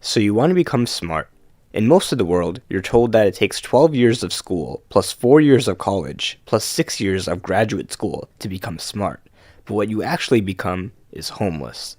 So you want to become smart. In most of the world, you're told that it takes 12 years of school, plus 4 years of college, plus 6 years of graduate school to become smart. But what you actually become is homeless.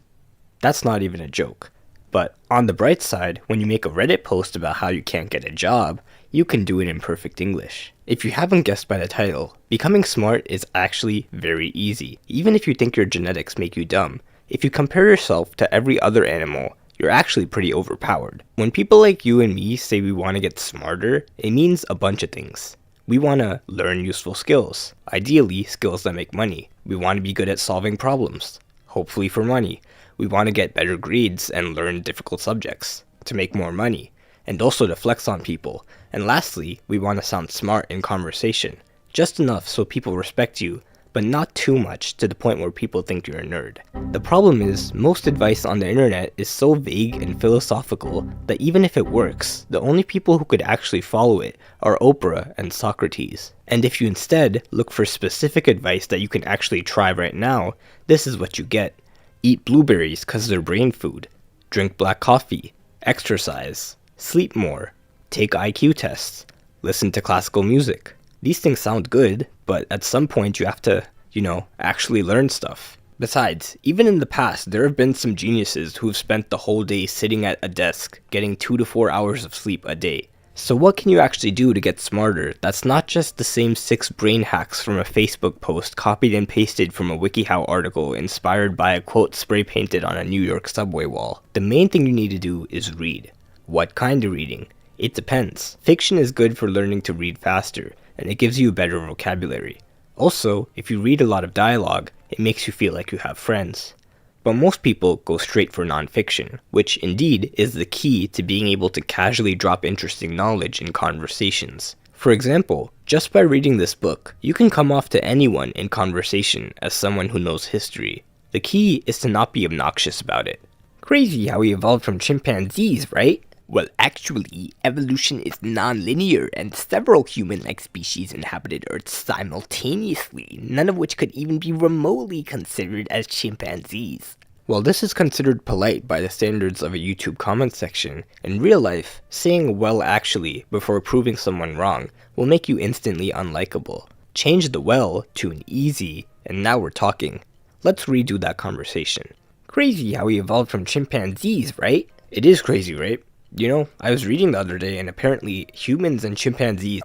That's not even a joke. But on the bright side, when you make a Reddit post about how you can't get a job, you can do it in perfect English. If you haven't guessed by the title, becoming smart is actually very easy. Even if you think your genetics make you dumb, if you compare yourself to every other animal, you're actually pretty overpowered. When people like you and me say we want to get smarter, it means a bunch of things. We want to learn useful skills, ideally skills that make money. We want to be good at solving problems, hopefully for money. We want to get better grades and learn difficult subjects to make more money, and also to flex on people. And lastly, we want to sound smart in conversation, just enough so people respect you, but not too much to the point where people think you're a nerd. The problem is, most advice on the internet is so vague and philosophical that even if it works, the only people who could actually follow it are Oprah and Socrates. And if you instead look for specific advice that you can actually try right now, this is what you get. Eat blueberries cause they're brain food. Drink black coffee. Exercise. Sleep more. Take IQ tests. Listen to classical music. These things sound good, but at some point you have to, actually learn stuff. Besides, even in the past, there have been some geniuses who've spent the whole day sitting at a desk, getting 2 to 4 hours of sleep a day. So what can you actually do to get smarter that's not just the same 6 brain hacks from a Facebook post copied and pasted from a WikiHow article inspired by a quote spray painted on a New York subway wall? The main thing you need to do is read. What kind of reading? It depends. Fiction is good for learning to read faster, and it gives you a better vocabulary. Also, if you read a lot of dialogue, it makes you feel like you have friends. But most people go straight for nonfiction, which indeed is the key to being able to casually drop interesting knowledge in conversations. For example, just by reading this book, you can come off to anyone in conversation as someone who knows history. The key is to not be obnoxious about it. Crazy how we evolved from chimpanzees, right? Well, actually, evolution is non-linear, and several human-like species inhabited Earth simultaneously, none of which could even be remotely considered as chimpanzees. While this is considered polite by the standards of a YouTube comment section, in real life, saying "well actually" before proving someone wrong will make you instantly unlikable. Change the "well" to an "easy," and now we're talking. Let's redo that conversation. Crazy how we evolved from chimpanzees, right? It is crazy, right? I was reading the other day and apparently humans and chimpanzees...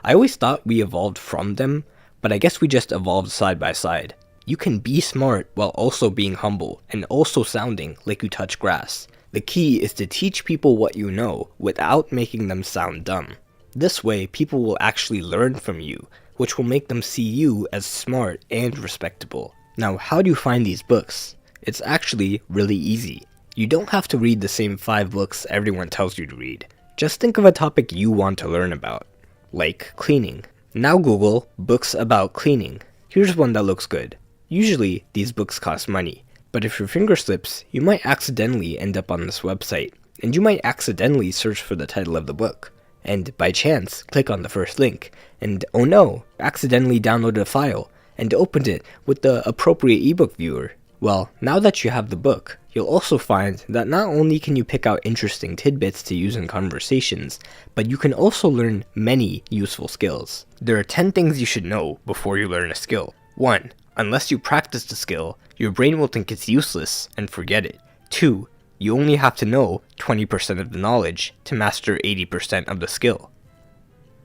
I always thought we evolved from them, but I guess we just evolved side by side. You can be smart while also being humble and also sounding like you touch grass. The key is to teach people what you know without making them sound dumb. This way, people will actually learn from you, which will make them see you as smart and respectable. Now, how do you find these books? It's actually really easy. You don't have to read the same 5 books everyone tells you to read. Just think of a topic you want to learn about, like cleaning. Now Google books about cleaning. Here's one that looks good. Usually, these books cost money, but if your finger slips, you might accidentally end up on this website, and you might accidentally search for the title of the book, and by chance, click on the first link, and oh no, accidentally downloaded a file, and opened it with the appropriate ebook viewer. Well, now that you have the book, you'll also find that not only can you pick out interesting tidbits to use in conversations, but you can also learn many useful skills. There are 10 things you should know before you learn a skill. 1. Unless you practice the skill, your brain will think it's useless and forget it. 2. You only have to know 20% of the knowledge to master 80% of the skill.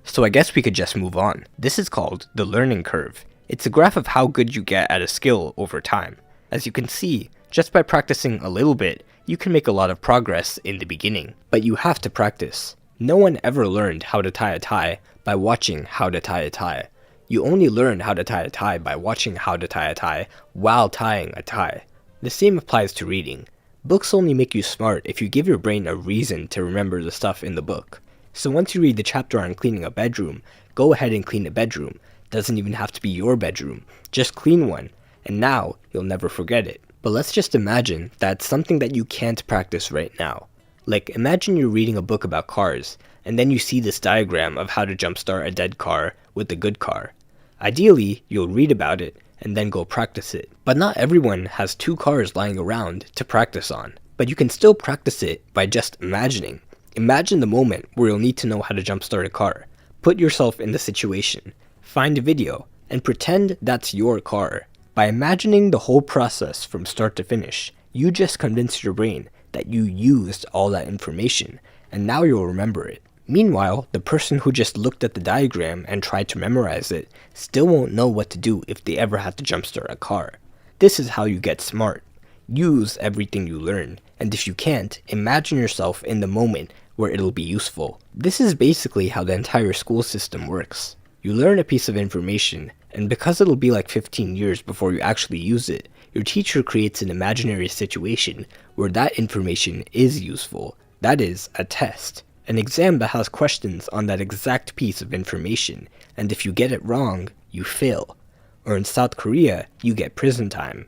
So I guess we could just move on. This is called the learning curve. It's a graph of how good you get at a skill over time. As you can see, just by practicing a little bit, you can make a lot of progress in the beginning. But you have to practice. No one ever learned how to tie a tie by watching how to tie a tie. You only learn how to tie a tie by watching how to tie a tie while tying a tie. The same applies to reading. Books only make you smart if you give your brain a reason to remember the stuff in the book. So once you read the chapter on cleaning a bedroom, go ahead and clean a bedroom. Doesn't even have to be your bedroom. Just clean one. And now, you'll never forget it. But let's just imagine that's something that you can't practice right now. Like, imagine you're reading a book about cars, and then you see this diagram of how to jumpstart a dead car with a good car. Ideally, you'll read about it, and then go practice it. But not everyone has 2 cars lying around to practice on. But you can still practice it by just imagining. Imagine the moment where you'll need to know how to jumpstart a car. Put yourself in the situation, find a video, and pretend that's your car. By imagining the whole process from start to finish, you just convinced your brain that you used all that information, and now you'll remember it. Meanwhile, the person who just looked at the diagram and tried to memorize it still won't know what to do if they ever had to jumpstart a car. This is how you get smart. Use everything you learn, and if you can't, imagine yourself in the moment where it'll be useful. This is basically how the entire school system works. You learn a piece of information, and because it'll be like 15 years before you actually use it, your teacher creates an imaginary situation where that information is useful. That is, a test. An exam that has questions on that exact piece of information, and if you get it wrong, you fail. Or in South Korea, you get prison time.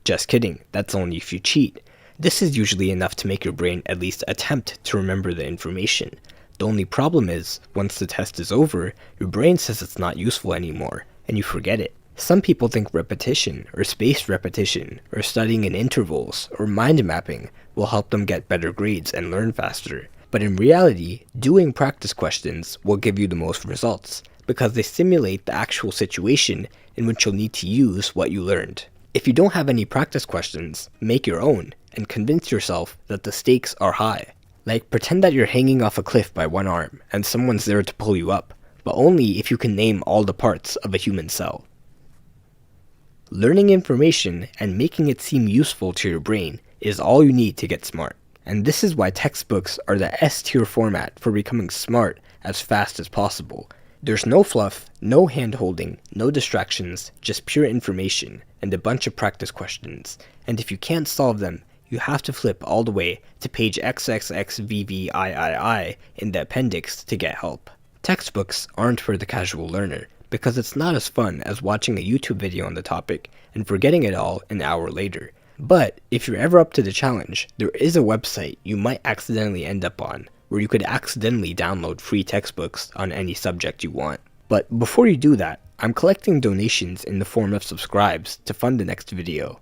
Just kidding, that's only if you cheat. This is usually enough to make your brain at least attempt to remember the information. The only problem is, once the test is over, your brain says it's not useful anymore, and you forget it. Some people think repetition, or spaced repetition, or studying in intervals, or mind mapping will help them get better grades and learn faster. But in reality, doing practice questions will give you the most results, because they simulate the actual situation in which you'll need to use what you learned. If you don't have any practice questions, make your own, and convince yourself that the stakes are high. Like, pretend that you're hanging off a cliff by one arm, and someone's there to pull you up, but only if you can name all the parts of a human cell. Learning information and making it seem useful to your brain is all you need to get smart. And this is why textbooks are the S-tier format for becoming smart as fast as possible. There's no fluff, no hand-holding, no distractions, just pure information, and a bunch of practice questions. And if you can't solve them, you have to flip all the way to page XXXVVIII in the appendix to get help. Textbooks aren't for the casual learner, because it's not as fun as watching a YouTube video on the topic and forgetting it all an hour later. But if you're ever up to the challenge, there is a website you might accidentally end up on, where you could accidentally download free textbooks on any subject you want. But before you do that, I'm collecting donations in the form of subscribes to fund the next video.